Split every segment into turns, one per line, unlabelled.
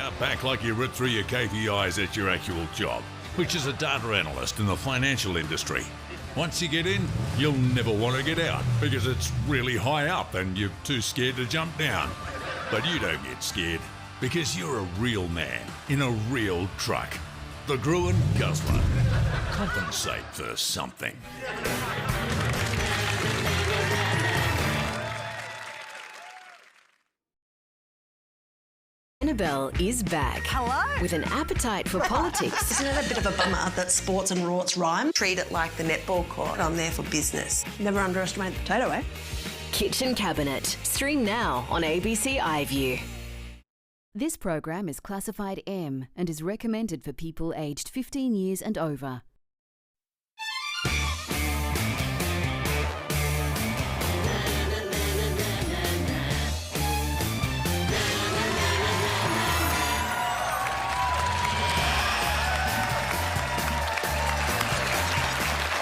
out back like you writ through your KPIs at your actual job, which is a data analyst in the financial industry. Once you get in, you'll never want to get out because it's really high up and you're too scared to jump down. But you don't get scared because you're a real man in a real truck. The Gruen Guzzler. Compensate for something.
Annabelle is back.
Hello.
With an appetite for politics.
Isn't it a bit of a bummer that sports and rorts rhyme? Treat it like the netball court. I'm there for business. Never underestimate the potato, eh?
Kitchen Cabinet. Stream now on ABC iView. This program is classified M and is recommended for people aged 15 years and over.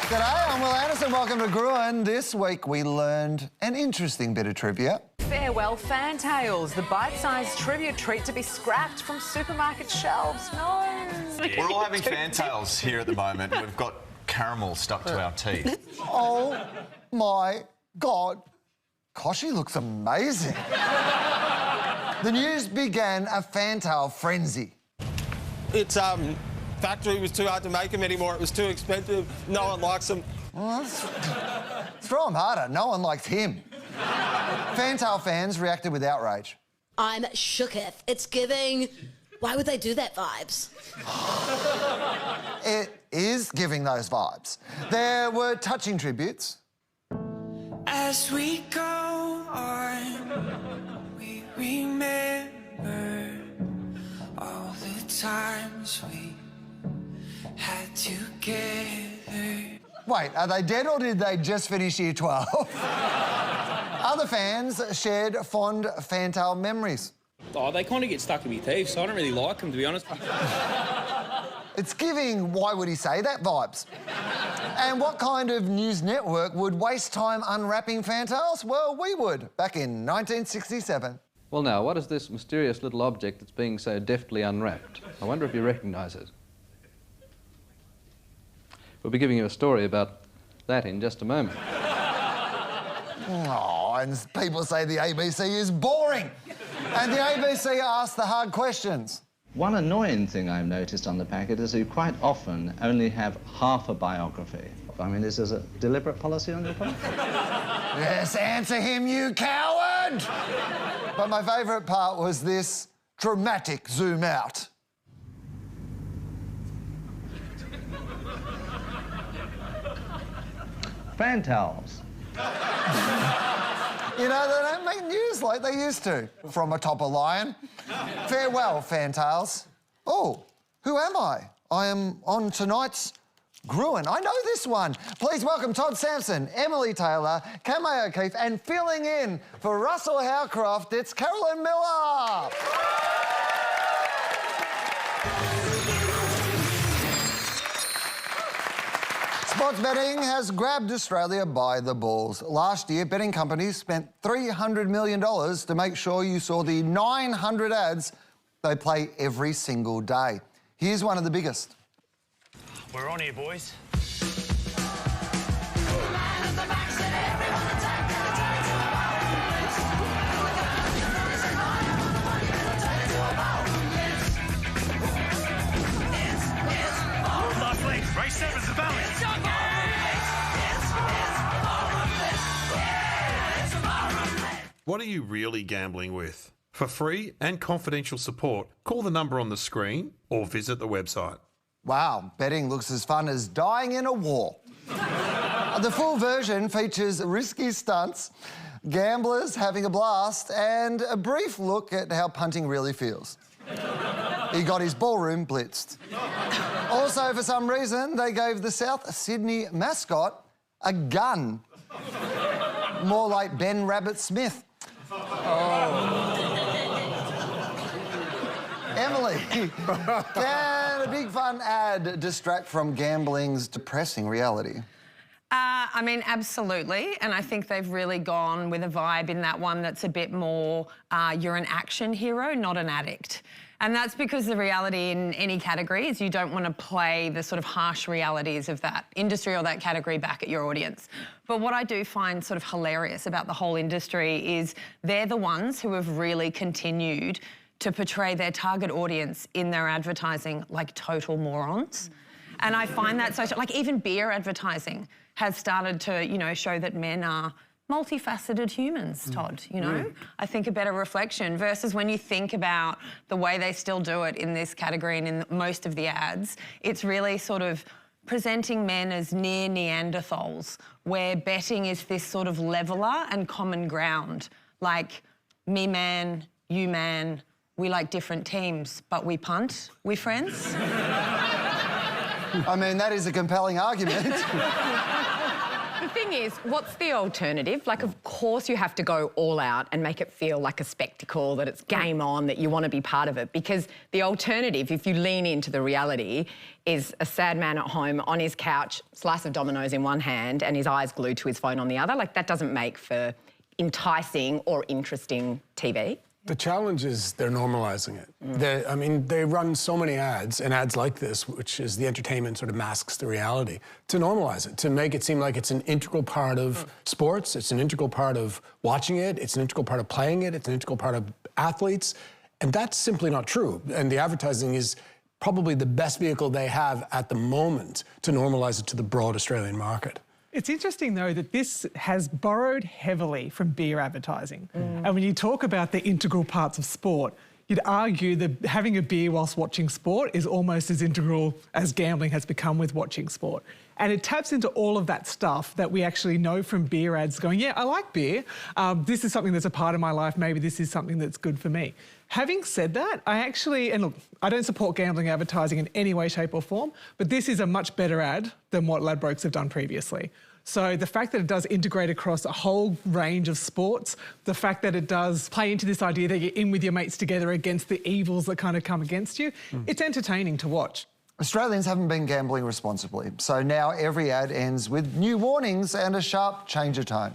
G'day, I'm Will Anderson. Welcome to Gruen. This week we learned an interesting bit of trivia.
Farewell Fantails, the bite-sized trivia treat to be scrapped from supermarket shelves. No.
We're all having fantails here at the moment. We've got caramel stuck to our teeth.
Oh my God. Koshi looks amazing. The news began a fantail frenzy.
It's factory was too hard to make them anymore. It was too expensive. No one likes them.
Well, throw him harder. No one likes him. Fantail fans reacted with outrage.
I'm shooketh. It's giving, why would they do that vibes.
It is giving those vibes. There were touching tributes.
As we go on, we remember all the times we had together.
Wait, are they dead or did they just finish year 12? Other fans shared fond fantail memories.
Oh, they kind of get stuck in my teeth, so I don't really like them, to be honest.
It's giving why would he say that vibes. And what kind of news network would waste time unwrapping fantails? Well, we would, back in 1967.
Well, now, what is this mysterious little object that's being so deftly unwrapped? I wonder if you recognise it. We'll be giving you a story about that in just a moment.
Oh, and people say the ABC is boring. And the ABC asks the hard questions.
One annoying thing I've noticed on the packet is you quite often only have half a biography. I mean, is this a deliberate policy on your part?
Yes, answer him, you coward! But my favourite part was this dramatic zoom out.
Fantails.
You know, they don't make news like they used to. From atop a lion. Farewell, fantails. Oh, who am I? I am on tonight's Gruen. I know this one. Please welcome Todd Sampson, Emily Taylor, Kamei O'Keefe, and filling in for Russell Howcroft, it's Carolyn Miller. Sports betting has grabbed Australia by the balls. Last year, betting companies spent $300 million to make sure you saw the 900 ads they play every single day. Here's one of the biggest.
We're on here, boys. Race 7's the balance.
What are you really gambling with? For free and confidential support, call the number on the screen or visit the website.
Wow, betting looks as fun as dying in a war. The full version features risky stunts, gamblers having a blast, and a brief look at how punting really feels. He got his ballroom blitzed. Also, for some reason, they gave the South Sydney mascot a gun. More like Ben Rabbit Smith. Oh. Emily, can a big fun ad distract from gambling's depressing reality?
I mean, absolutely. And I think they've really gone with a vibe in that one that's a bit more, you're an action hero, not an addict. And that's because the reality in any category is you don't want to play the sort of harsh realities of that industry or that category back at your audience. But what I do find sort of hilarious about the whole industry is they're the ones who have really continued to portray their target audience in their advertising like total morons. And I find that so, like even beer advertising has started to, you know, show that men are multifaceted humans, Todd, you know? I think a better reflection versus when you think about the way they still do it in this category and in most of the ads, it's really sort of presenting men as near Neanderthals, where betting is this sort of leveler and common ground, like me man, you man, we like different teams, but we punt, we friends?
I mean, that is a compelling argument.
The thing is, what's the alternative? Like, of course you have to go all out and make it feel like a spectacle, that it's game on, that you want to be part of it. Because the alternative, if you lean into the reality, is a sad man at home on his couch, slice of Domino's in one hand and his eyes glued to his phone on the other. Like, that doesn't make for enticing or interesting TV.
The challenge is they're normalizing it. I mean, they run so many ads, and ads like this, which is the entertainment sort of masks the reality, to normalize it, to make it seem like it's an integral part of sports, it's an integral part of watching it, it's an integral part of playing it, it's an integral part of athletes, and that's simply not true. And the advertising is probably the best vehicle they have at the moment to normalize it to the broad Australian market.
It's interesting, though, that this has borrowed heavily from beer advertising. And when you talk about the integral parts of sport, you'd argue that having a beer whilst watching sport is almost as integral as gambling has become with watching sport. And it taps into all of that stuff that we actually know from beer ads going, yeah, I like beer. This is something that's a part of my life. Maybe this is something that's good for me. Having said that, and look, I don't support gambling advertising in any way, shape or form, but this is a much better ad than what Ladbrokes have done previously. So the fact that it does integrate across a whole range of sports, the fact that it does play into this idea that you're in with your mates together against the evils that kind of come against you, it's entertaining to watch.
Australians haven't been gambling responsibly, so now every ad ends with new warnings and a sharp change of tone.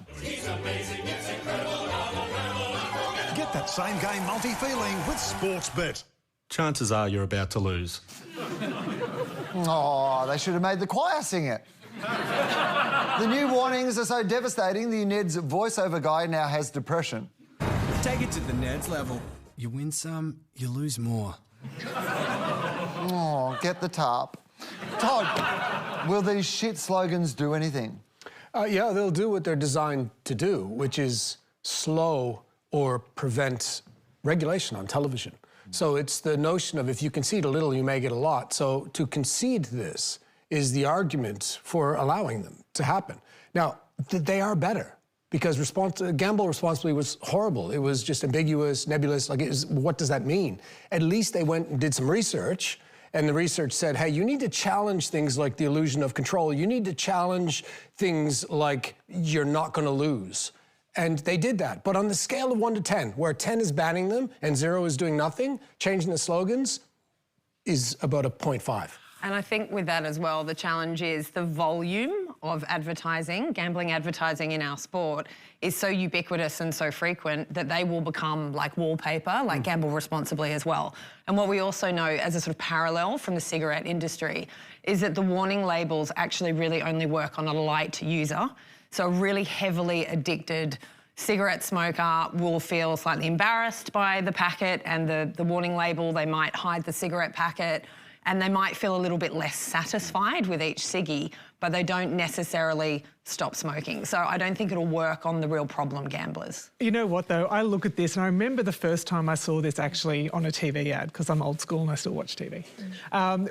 Get that same game multi-feeling with Sportsbet.
Chances are you're about to lose.
Oh, they should have made the choir sing it. The new warnings are so devastating, the Ned's voiceover guy now has depression.
Take it to the Ned's level. You win some, you lose more.
Oh, get the tarp. Todd, will these shit slogans do anything?
Yeah, they'll do what they're designed to do, which is slow or prevent regulation on television. So it's the notion of if you concede a little, you may get a lot. So to concede this is the argument for allowing them to happen. Now, they are better because gamble responsibly was horrible. It was just ambiguous, nebulous, like what does that mean? At least they went and did some research, and the research said, hey, you need to challenge things like the illusion of control. You need to challenge things like you're not gonna lose. And they did that. But on the scale of 1 to 10, where 10 is banning them and 0 is doing nothing, changing the slogans is about a 0.5.
And I think with that as well, the challenge is the volume of advertising, gambling advertising in our sport is so ubiquitous and so frequent that they will become like wallpaper, like gamble responsibly as well. And what we also know as a sort of parallel from the cigarette industry is that the warning labels actually really only work on a light user. So a really heavily addicted cigarette smoker will feel slightly embarrassed by the packet and the warning label. They might hide the cigarette packet, and they might feel a little bit less satisfied with each ciggy, but they don't necessarily stop smoking. So I don't think it'll work on the real problem gamblers.
You know what, though? I look at this and I remember the first time I saw this actually on a TV ad, because I'm old school and I still watch TV,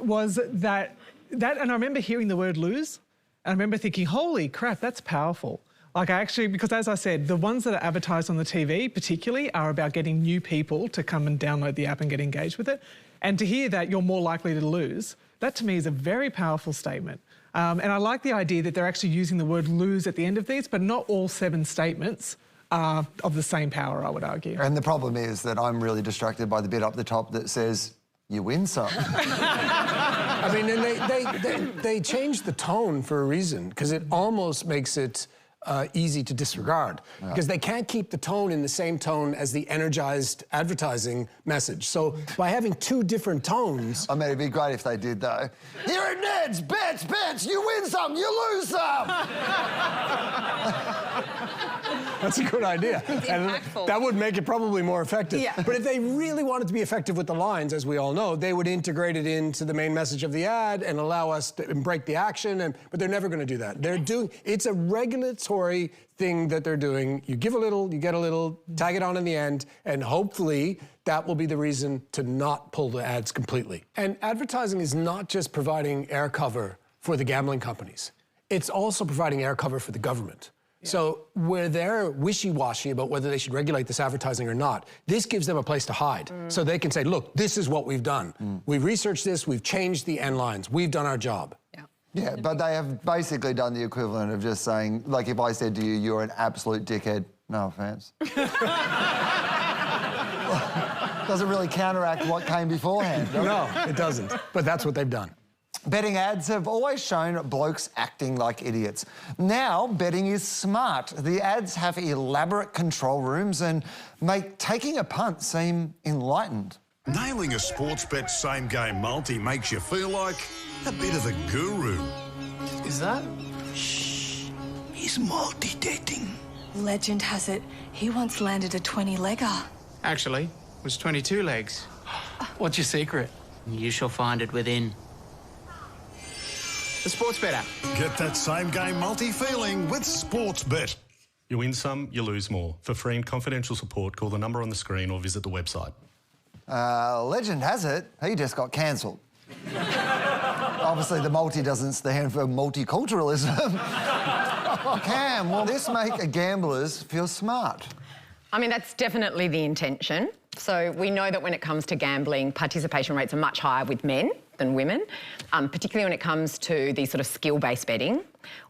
was that, and I remember hearing the word lose, and I remember thinking, holy crap, that's powerful. Like because as I said, the ones that are advertised on the TV particularly are about getting new people to come and download the app and get engaged with it. And to hear that you're more likely to lose, that to me is a very powerful statement. And I like the idea that they're actually using the word lose at the end of these, but not all 7 statements are of the same power, I would argue.
And the problem is that I'm really distracted by the bit up the top that says, you win some.
I mean, and they changed the tone for a reason, because it almost makes it easy to disregard because they can't keep the tone in the same tone as the energized advertising message. So by having two different tones...
I mean, it'd be great if they did, though. Here at Ned's, bets, you win some, you lose some!
That's a good idea.
It's impactful.
That would make it probably more effective.
Yeah.
But if they really wanted to be effective with the lines, as we all know, they would integrate it into the main message of the ad and allow us to break the action. But they're never going to do that. It's a regulatory thing that they're doing. You give a little, you get a little, tag it on in the end, and hopefully that will be the reason to not pull the ads completely. And advertising is not just providing air cover for the gambling companies. It's also providing air cover for the government. So where they're wishy-washy about whether they should regulate this advertising or not, this gives them a place to hide. So they can say, look, this is what we've done. We've researched this, we've changed the end lines, we've done our job.
Yeah, but they have basically done the equivalent of just saying, like, if I said to you, you're an absolute dickhead, no offence. Doesn't really counteract what came beforehand, does it?
No, it doesn't. But that's what they've done.
Betting ads have always shown blokes acting like idiots. Now, betting is smart. The ads have elaborate control rooms and make taking a punt seem enlightened.
Nailing a sports bet same-game multi makes you feel like a bit of a guru.
Is that?
Shh. He's multi-dating. Legend has it, he once landed a 20-legger.
Actually, it was 22 legs. What's your secret?
You shall find it within.
The Sportsbet app.
Get that same-game multi-feeling with Sportsbet.
You win some, you lose more. For free and confidential support, call the number on the screen or visit the website.
Legend has it, he just got cancelled. Obviously, the multi doesn't stand for multiculturalism. Cam, will this make gamblers feel smart?
I mean, that's definitely the intention. So we know that when it comes to gambling, participation rates are much higher with men than women, particularly when it comes to the sort of skill-based betting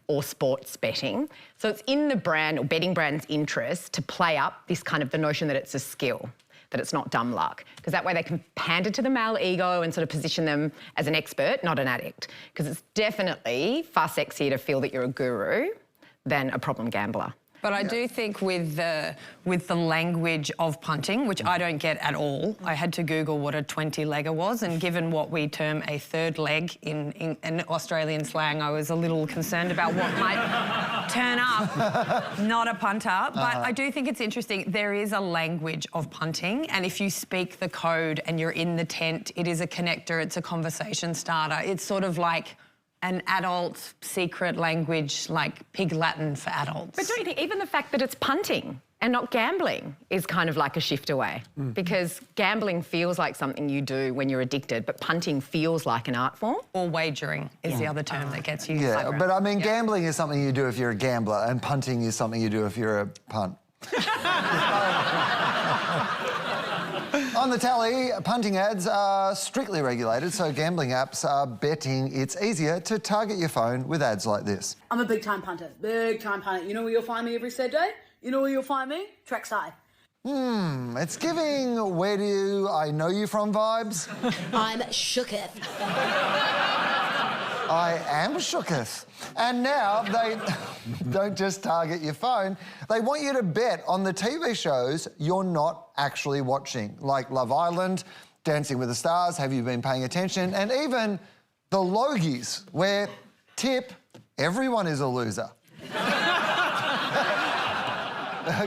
or sports betting. So it's in the brand or betting brand's interest to play up this kind of the notion that it's a skill, that it's not dumb luck, because that way they can pander to the male ego and sort of position them as an expert, not an addict. Because it's definitely far sexier to feel that you're a guru than a problem gambler.
But I do think with the language of punting, which I don't get at all, I had to Google what a 20-legger was, and given what we term a third leg in Australian slang, I was a little concerned about what might turn up, not a punter. But I do think it's interesting. There is a language of punting, and if you speak the code and you're in the tent, it is a connector, it's a conversation starter. It's sort of like an adult secret language, like pig Latin for adults.
But don't you think even the fact that it's punting and not gambling is kind of like a shift away? Because gambling feels like something you do when you're addicted, but punting feels like an art form.
Or wagering is the other term that gets used.
Yeah, but I mean, gambling is something you do if you're a gambler, and punting is something you do if you're a punt. On the tally, punting ads are strictly regulated, so gambling apps are betting it's easier to target your phone with ads like this.
I'm a big-time punter. Big-time punter. You know where you'll find me every Saturday? You know where you'll find me? Trackside.
It's giving where do I know you from vibes.
I'm shooketh.
I am shooketh. And now they don't just target your phone, they want you to bet on the TV shows you're not actually watching, like Love Island, Dancing with the Stars, Have You Been Paying Attention, and even The Logies, where, tip, everyone is a loser.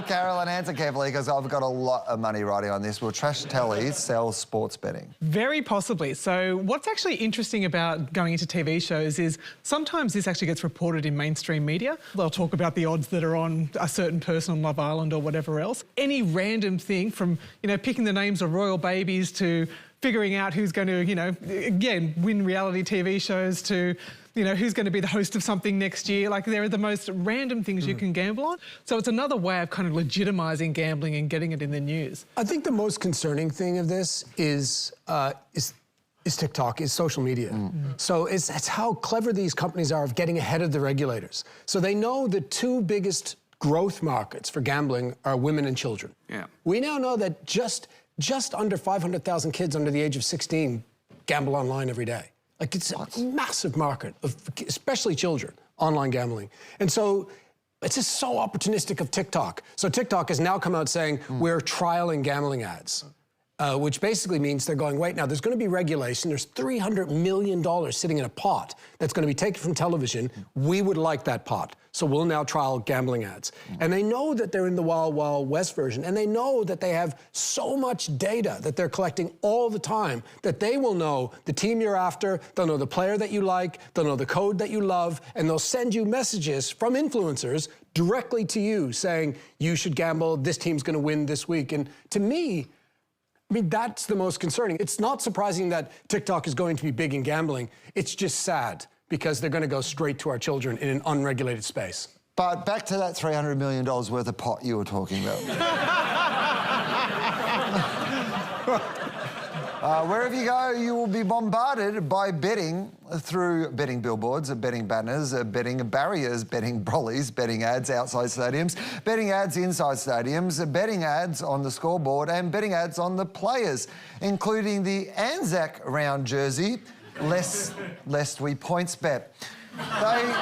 Carolyn, answer carefully, because I've got a lot of money riding on this. Will trash tellies sell sports betting?
Very possibly. So what's actually interesting about going into TV shows is sometimes this actually gets reported in mainstream media. They'll talk about the odds that are on a certain person on Love Island or whatever else. Any random thing from, picking the names of royal babies to figuring out who's going to, again, win reality TV shows to, who's going to be the host of something next year. Like, there are the most random things you can gamble on. So it's another way of kind of legitimising gambling and getting it in the news.
I think the most concerning thing of this is TikTok, is social media. So it's how clever these companies are of getting ahead of the regulators. So they know the two biggest growth markets for gambling are women and children.
Yeah.
We now know that just under 500,000 kids under the age of 16 gamble online every day. Like, it's a massive market, of especially children, online gambling. And so It's just so opportunistic of TikTok. So TikTok has now come out saying we're trialing gambling ads, which basically means they're going, wait, now there's going to be regulation. There's $300 million sitting in a pot that's going to be taken from television. We would like that pot. So we'll now trial gambling ads. And they know that they're in the Wild Wild West version, and they know that they have so much data that they're collecting all the time that they will know the team you're after, they'll know the player that you like, they'll know the code that you love, and they'll send you messages from influencers directly to you saying, you should gamble, this team's gonna win this week. And to me, I mean, that's the most concerning. It's not surprising that TikTok is going to be big in gambling. It's just sad because they're going to go straight to our children in an unregulated space.
But back to that $300 million worth of pot you were talking about. Wherever you go, you will be bombarded by betting through betting billboards, betting banners, betting barriers, betting brollies, betting ads outside stadiums, betting ads inside stadiums, betting ads on the scoreboard, and betting ads on the players, including the Anzac round jersey, lest we points bet. They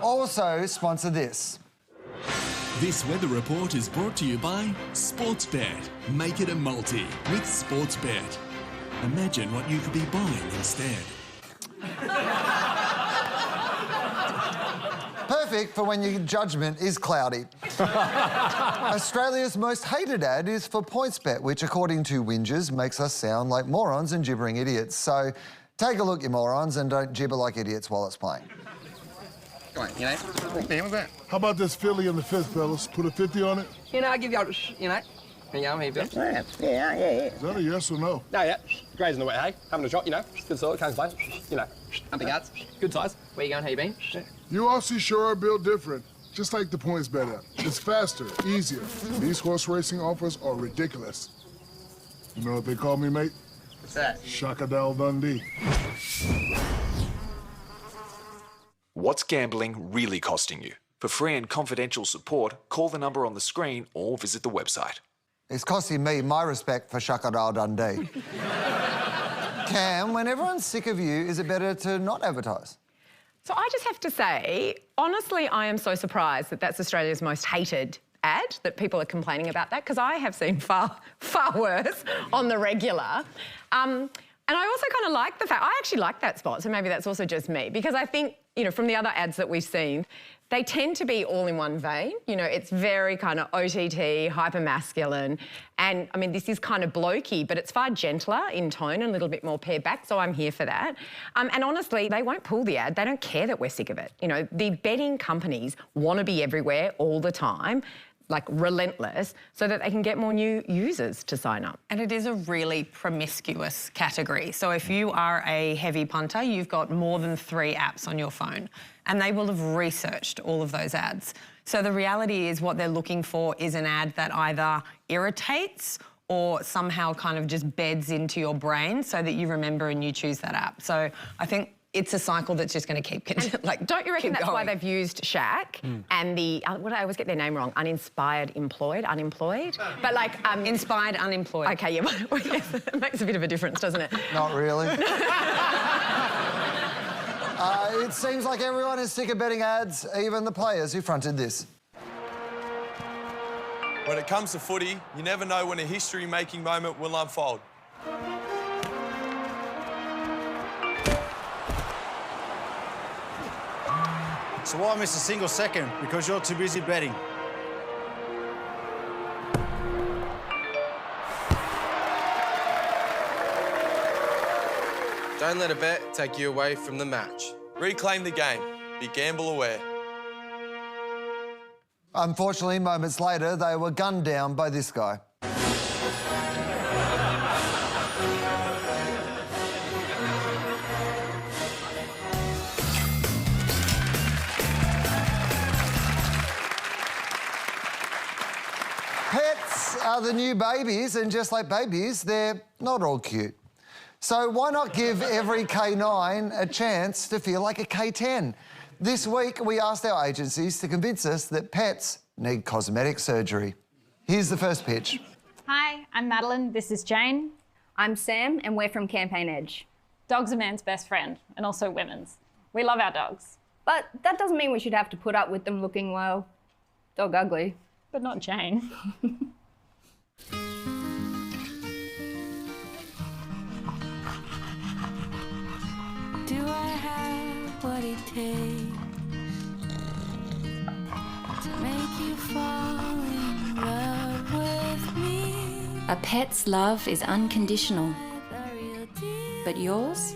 also sponsor this.
This weather report is brought to you by Sportsbet. Make it a multi with Sportsbet. Imagine what you could be buying instead.
Perfect for when your judgment is cloudy. Australia's most hated ad is for PointsBet, which, according to Whingers, makes us sound like morons and gibbering idiots. So take a look, you morons, and don't gibber like idiots while it's playing.
Come on, you know. What's that?
How about this Philly in the fifth, fellas? Put a 50 on it?
You know, I'll give you all, you know. Yeah, maybe. Yeah.
Is that a yes or no?
No, yeah. Grazing the wet hay, having a shot, you know. Good sort, can't complain. You know. Nothing else. Good size. Where you going? How you been?
You Aussie sure are built different. Just like the PointsBet app. It's faster, easier. These horse racing offers are ridiculous. You know what they call me, mate?
What's that?
Shakadal Dundee.
What's gambling really costing you? For free and confidential support, call the number on the screen or visit the website.
It's costing me my respect for Shakadal Dundee. Cam, when everyone's sick of you, is it better to not advertise?
So I just have to say, honestly, I am so surprised that that's Australia's most hated ad, that people are complaining about that, because I have seen far worse on the regular. And I also kind of like the fact, I actually like that spot, so maybe that's also just me, because I think, you know, from the other ads that we've seen, they tend to be all in one vein. You know, it's very kind of OTT, hyper-masculine. And, I mean, this is kind of blokey, but it's far gentler in tone and a little bit more pared back, so I'm here for that. And honestly, they won't pull the ad. They don't care that we're sick of it. You know, the betting companies want to be everywhere all the time, like relentless, so that they can get more new users to sign up.
And it is a really promiscuous category. So if you are a heavy punter, you've got more than 3 apps on your phone, and they will have researched all of those ads. So the reality is what they're looking for is an ad that either irritates or somehow kind of just beds into your brain so that you remember and you choose that app. So I think it's a cycle that's just going to keep
like, don't you reckon that's why they've used Shaq and the, what I always get their name wrong, unemployed? But like,
inspired unemployed.
Okay, yeah, it makes a bit of a difference, doesn't it?
Not really. It seems like everyone is sick of betting ads, even the players who fronted this.
When it comes to footy, you never know when a history-making moment will unfold.
So why miss a single second? Because you're too busy betting.
Don't let a bet take you away from the match. Reclaim the game. Be gamble aware.
Unfortunately, moments later, they were gunned down by this guy. Pets are the new babies, and just like babies, they're not all cute. So why not give every K9 a chance to feel like a K10? This week, we asked our agencies to convince us that pets need cosmetic surgery. Here's the first pitch.
Hi, I'm Madeline, this is Jane. I'm Sam, and we're from Campaign Edge. Dogs are man's best friend, and also women's. We love our dogs.
But that doesn't mean we should have to put up with them looking, well,
Dog ugly, but not Jane.
Do I have what it takes to make you fall in love with me?
A pet's love is unconditional, but yours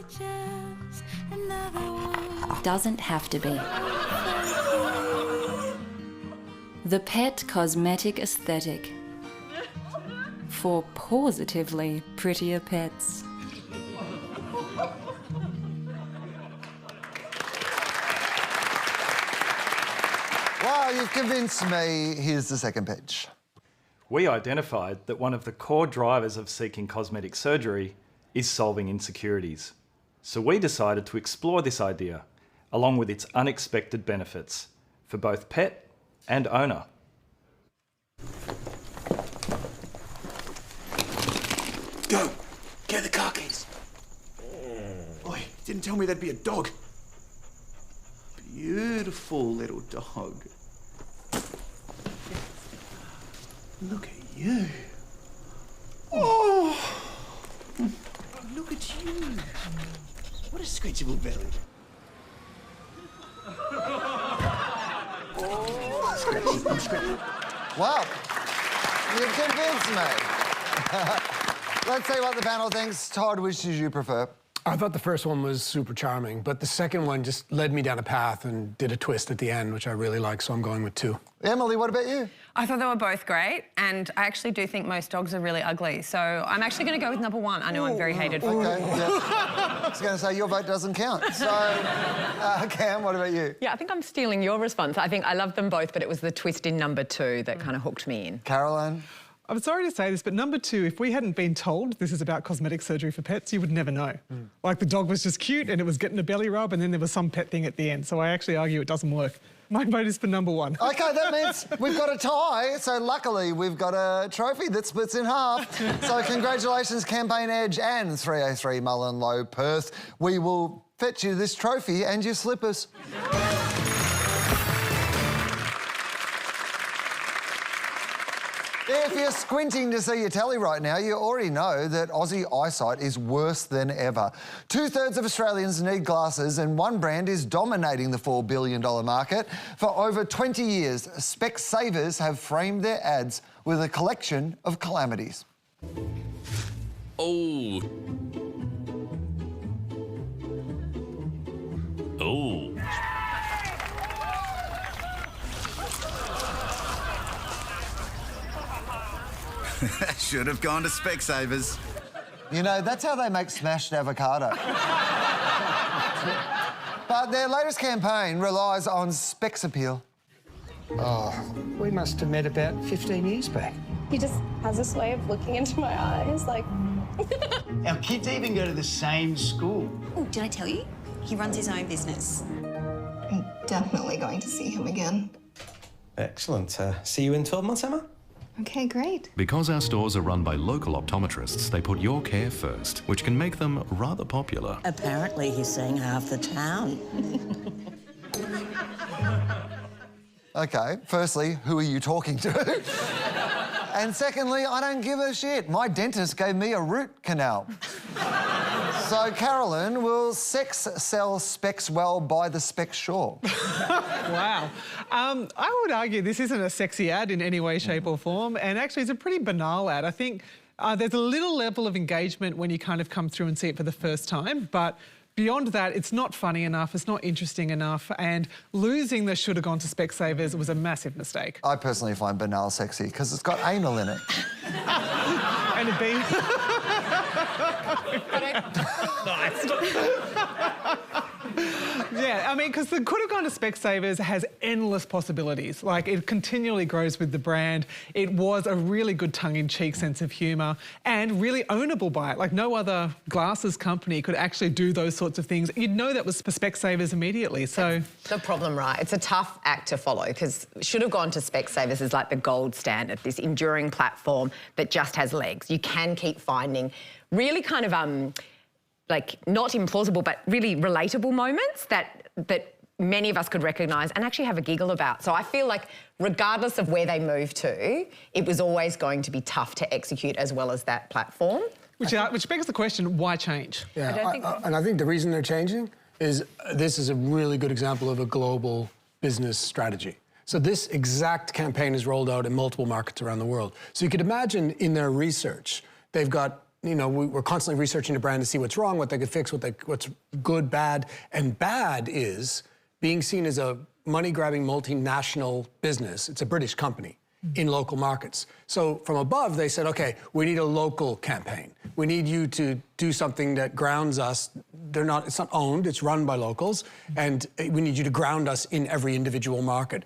doesn't have to be. The Pet Cosmetic Aesthetic for positively prettier pets.
Wow, you've convinced me. Here's the second pitch.
We identified that one of the core drivers of seeking cosmetic surgery is solving insecurities. So we decided to explore this idea, along with its unexpected benefits, for both pet and owner.
Go! Get the car keys! Boy, didn't tell me there'd be a dog. Beautiful little dog. Look at you. Oh! Look at you. What a scratchable belly.
Wow, you've convinced me. Let's see what the panel thinks. Todd, which did you prefer?
I thought the first one was super charming, but the second one just led me down a path and did a twist at the end, which I really like, so I'm going with 2.
Emily, what about you?
I thought they were both great, and I actually do think most dogs are really ugly, so I'm actually going to go with number 1. I know I'm very hated for
Okay, yeah. I was going to say your vote doesn't count. So, Cam, what about you?
Yeah, I think I'm stealing your response. I think I loved them both, but it was the twist in number 2 that kind of hooked me in.
Caroline?
I'm sorry to say this, but number 2, if we hadn't been told this is about cosmetic surgery for pets, you would never know. Like the dog was just cute and it was getting a belly rub and then there was some pet thing at the end. So I actually argue it doesn't work. My vote is for number 1.
OK, that means we've got a tie. So luckily, we've got a trophy that splits in half. So congratulations, Campaign Edge and 3A3 Mullenlow Perth. We will fetch you this trophy and your slippers. If you're squinting to see your telly right now, you already know that Aussie eyesight is worse than ever. 2/3 of Australians need glasses and one brand is dominating the $4 billion market. For over 20 years, Specsavers have framed their ads with a collection of calamities.
Oh. Oh.
Should have gone to Specsavers.
You know, that's how they make smashed avocado. But their latest campaign relies on Specs appeal.
Oh, we must have met about 15 years back.
He just has this way of looking into my eyes, like...
Our kids even go to the same school.
Oh, did I tell you? He runs his own business.
I'm definitely going to see him again.
Excellent. See you in 12 months, Emma?
Okay, great.
Because our stores are run by local optometrists, they put your care first, which can make them rather popular.
Apparently he's seeing half the town.
OK, firstly, who are you talking to? And secondly, I don't give a shit. My dentist gave me a root canal. So, Carolyn, will sex sell specs well by the Specs Shore?
Wow. I would argue this isn't a sexy ad in any way, shape or form, and actually it's a pretty banal ad. I think there's a little level of engagement when you kind of come through and see it for the first time, but beyond that, it's not funny enough, it's not interesting enough, and losing the should have gone to Specsavers was a massive mistake.
I personally find banal sexy because it's got anal in it.
And a bee. Yeah, I mean, because the could have gone to Specsavers has endless possibilities. Like, it continually grows with the brand. It was a really good tongue-in-cheek sense of humour and really ownable by it. Like, no other glasses company could actually do those sorts of things. You'd know that was for Specsavers immediately, so...
That's the problem, right? It's a tough act to follow because should have gone to Specsavers is like the gold standard, this enduring platform that just has legs. You can keep finding really kind of, like, not implausible, but really relatable moments that many of us could recognise and actually have a giggle about. So I feel like regardless of where they move to, it was always going to be tough to execute as well as that platform.
Which begs the question, why change?
Yeah, and I think the reason they're changing is this is a really good example of a global business strategy. So this exact campaign is rolled out in multiple markets around the world. So you could imagine in their research, they've got, you know, we're constantly researching the brand to see what's wrong, what they could fix, what's good, bad. And bad is being seen as a money-grabbing multinational business. It's a British company in local markets. So from above, they said, okay, we need a local campaign. We need you to do something that grounds us. It's not owned, it's run by locals. And we need you to ground us in every individual market.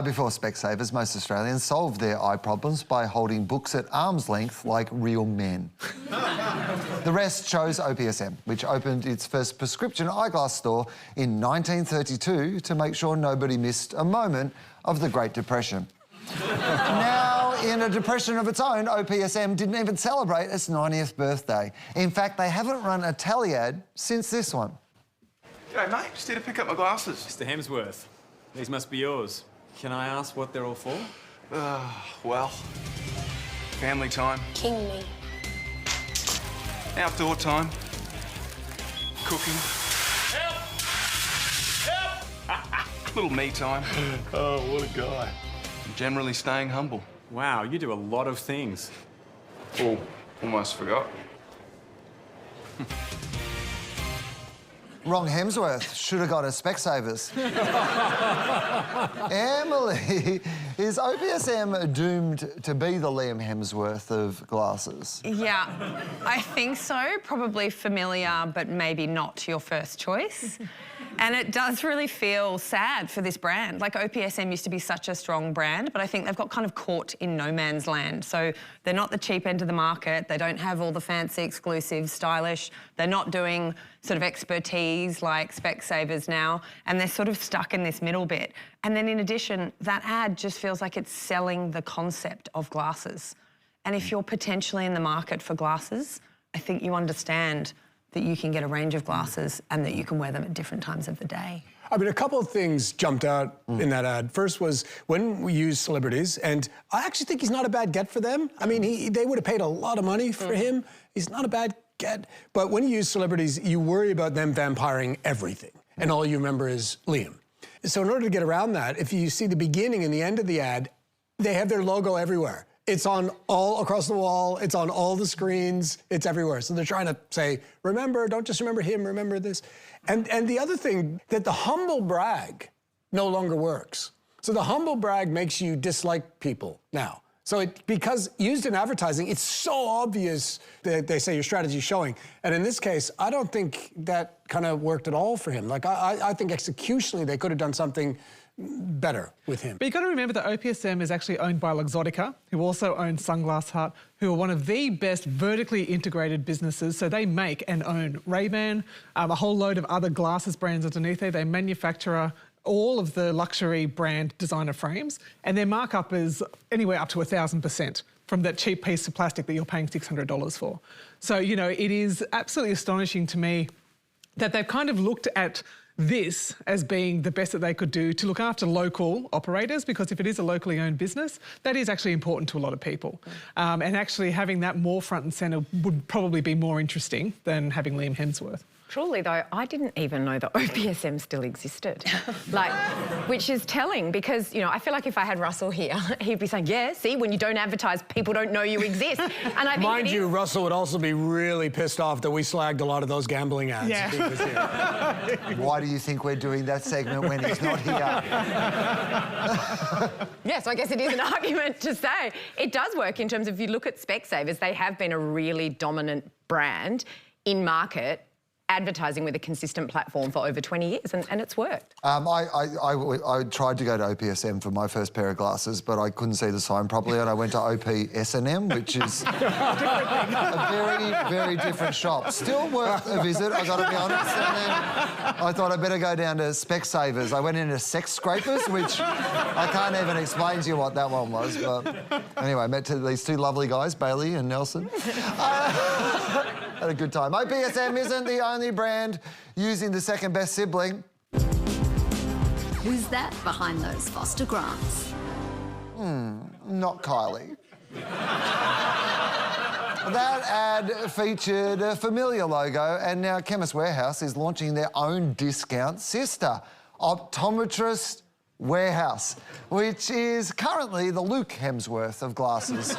Before Specsavers, most Australians solved their eye problems by holding books at arm's length like real men. The rest chose OPSM, which opened its first prescription eyeglass store in 1932 to make sure nobody missed a moment of the Great Depression. Now, in a depression of its own, OPSM didn't even celebrate its 90th birthday. In fact, they haven't run a tally ad since this one.
G'day, mate. Just here to pick up my glasses.
Mr. Hemsworth, these must be yours. Can I ask what they're all for?
Well, family time.
King me.
Outdoor time. Cooking. Help! Little me time.
Oh, what a guy.
And generally staying humble.
Wow, you do a lot of things.
Oh, almost forgot.
Wrong Hemsworth. Should have got a Specsavers. Emily, is OPSM doomed to be the Liam Hemsworth of glasses?
Yeah, I think so. Probably familiar, but maybe not your first choice. And it does really feel sad for this brand. Like, OPSM used to be such a strong brand, but I think they've got kind of caught in no man's land. So they're not the cheap end of the market. They don't have all the fancy, exclusive, stylish. They're not doing sort of expertise like Specsavers now, and they're sort of stuck in this middle bit. And then in addition, that ad just feels like it's selling the concept of glasses. And if you're potentially in the market for glasses, I think you understand that you can get a range of glasses and that you can wear them at different times of the day.
I mean, a couple of things jumped out in that ad. First was when we use celebrities, and I actually think he's not a bad get for them. I mean, they would have paid a lot of money for him. He's not a bad get. But when you use celebrities, you worry about them vampiring everything, and all you remember is Liam. So in order to get around that, if you see the beginning and the end of the ad, they have their logo everywhere. It's on all across the wall. It's on all the screens. It's everywhere. So they're trying to say, remember, don't just remember him, remember this. And the other thing, that the humble brag no longer works. So the humble brag makes you dislike people now. So because used in advertising, it's so obvious that they say your strategy is showing. And in this case, I don't think that kind of worked at all for him. Like, I think executionally, they could have done something better with him.
But you've got to remember that OPSM is actually owned by Luxottica, who also own Sunglass Hut, who are one of the best vertically integrated businesses. So they make and own Ray-Ban, a whole load of other glasses brands underneath there. They manufacture all of the luxury brand designer frames, and their markup is anywhere up to 1,000% from that cheap piece of plastic that you're paying $600 for. So, you know, it is absolutely astonishing to me that they've kind of looked at this as being the best that they could do to look after local operators, because if it is a locally owned business, that is actually important to a lot of people. And actually having that more front and centre would probably be more interesting than having Liam Hemsworth.
Truly, though, I didn't even know that OPSM still existed. Like, which is telling because, you know, I feel like if I had Russell here, he'd be saying, yeah, see, when you don't advertise, people don't know you exist. And I think
mind you, Russell would also be really pissed off that we slagged a lot of those gambling ads.
Yeah.
If he was here.
Why do you think we're doing that segment when he's not here?
Yes, I guess it is an argument to say. It does work in terms of if you look at Specsavers, they have been a really dominant brand in market, advertising with a consistent platform for over 20 years, and it's worked.
I tried to go to OPSM for my first pair of glasses, but I couldn't see the sign properly, and I went to OPSM, which is a very, very different shop. Still worth a visit, I got to be honest. And then I thought I'd better go down to Specsavers. I went into Sex Scrapers, which I can't even explain to you what that one was. But anyway, I met these two lovely guys, Bailey and Nelson. Had a good time. OPSM isn't the only brand using the second best sibling.
Who's that behind those foster grants?
Not Kylie. That ad featured a familiar logo, and now Chemist Warehouse is launching their own discount sister, Optometrist Warehouse, which is currently the Luke Hemsworth of glasses.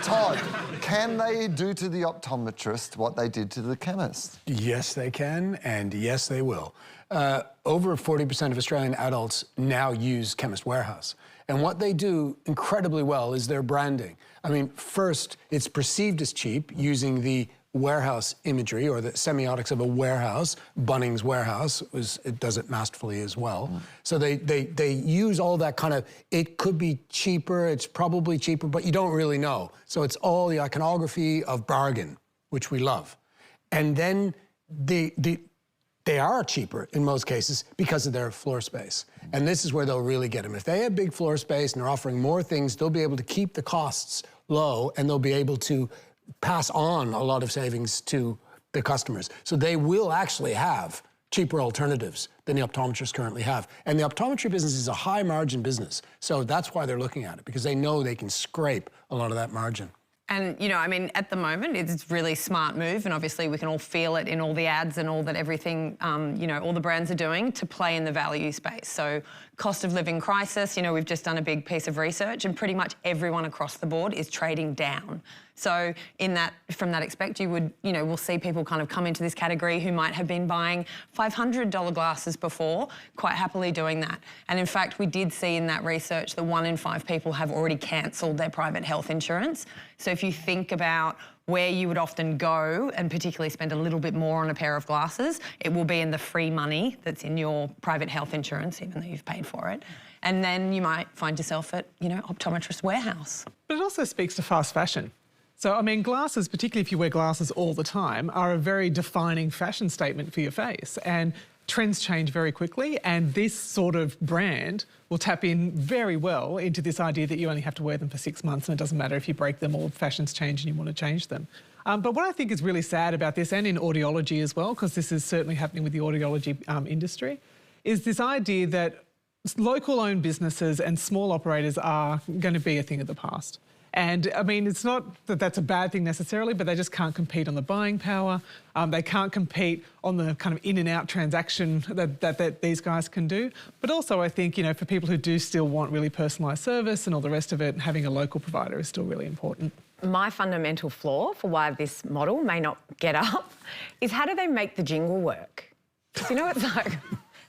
Todd, can they do to the optometrist what they did to the chemist?
Yes, they can, and yes, they will. Over 40% of Australian adults now use Chemist Warehouse. And what they do incredibly well is their branding. I mean, first, it's perceived as cheap using the warehouse imagery or the semiotics of a warehouse. Bunnings Warehouse, it does it masterfully as well. So they use all that kind of, it could be cheaper, it's probably cheaper, but you don't really know. So it's all the iconography of bargain, which we love. And then they are cheaper in most cases because of their floor space. And this is where they'll really get them. If they have big floor space and they're offering more things, they'll be able to keep the costs low and they'll be able to pass on a lot of savings to the customers. So they will actually have cheaper alternatives than the optometrists currently have. And the optometry business is a high margin business. So that's why they're looking at it, because they know they can scrape a lot of that margin.
And, you know, I mean, at the moment, it's a really smart move, and obviously we can all feel it in all the ads and all that everything, you know, all the brands are doing to play in the value space. So cost of living crisis, you know, we've just done a big piece of research and pretty much everyone across the board is trading down. So from that aspect, we'll see people kind of come into this category who might have been buying $500 glasses before, quite happily doing that. And in fact, we did see in that research that 1 in 5 people have already cancelled their private health insurance. So if you think about where you would often go and particularly spend a little bit more on a pair of glasses, it will be in the free money that's in your private health insurance, even though you've paid for it. And then you might find yourself at, you know, Optometrist Warehouse.
But it also speaks to fast fashion. So, I mean, glasses, particularly if you wear glasses all the time, are a very defining fashion statement for your face. And trends change very quickly, and this sort of brand will tap in very well into this idea that you only have to wear them for 6 months and it doesn't matter if you break them or fashions change and you want to change them. But what I think is really sad about this, and in audiology as well, because this is certainly happening with the audiology industry, is this idea that local-owned businesses and small operators are going to be a thing of the past. And, I mean, it's not that that's a bad thing necessarily, but they just can't compete on the buying power. They can't compete on the kind of in-and-out transaction that these guys can do. But also, I think, you know, for people who do still want really personalised service and all the rest of it, having a local provider is still really important.
My fundamental flaw for why this model may not get up is how do they make the jingle work? Because, you know, it's like...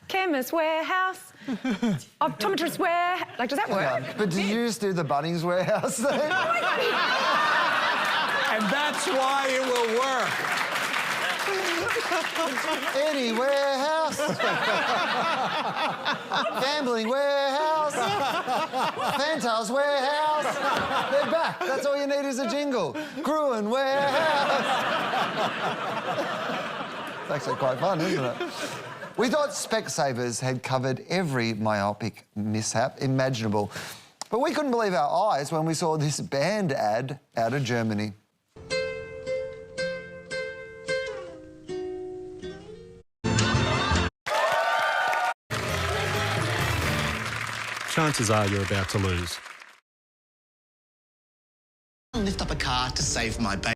Chemist Warehouse, Optometrist Warehouse. Like, does that work?
But do you just do the Bunnings Warehouse thing?
Oh my God.
And that's why it will work.
Eddie Warehouse. Gambling Warehouse. Fanta's Warehouse. They're back. That's all you need is a jingle. Gruen Warehouse. It's actually quite fun, isn't it? We thought Specsavers had covered every myopic mishap imaginable, but we couldn't believe our eyes when we saw this band ad out of Germany.
Chances are you're about to lose.
I'll lift up a car to save my baby.